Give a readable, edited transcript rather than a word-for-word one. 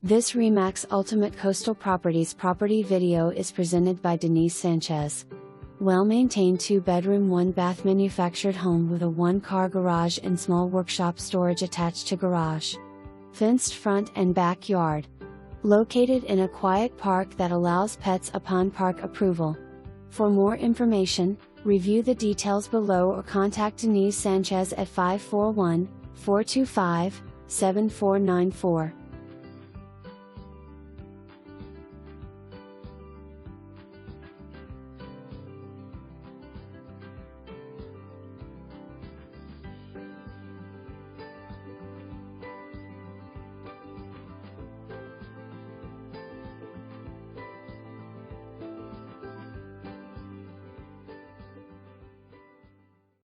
This RE/MAX Ultimate Coastal Properties property video is presented by Denise Sanchez. Well-maintained 2-bedroom 1-bath manufactured home with a 1-car garage and small workshop storage attached to garage. Fenced front and backyard. Located in a quiet park that allows pets upon park approval. For more information, review the details below or contact Denise Sanchez at 541-425-7494.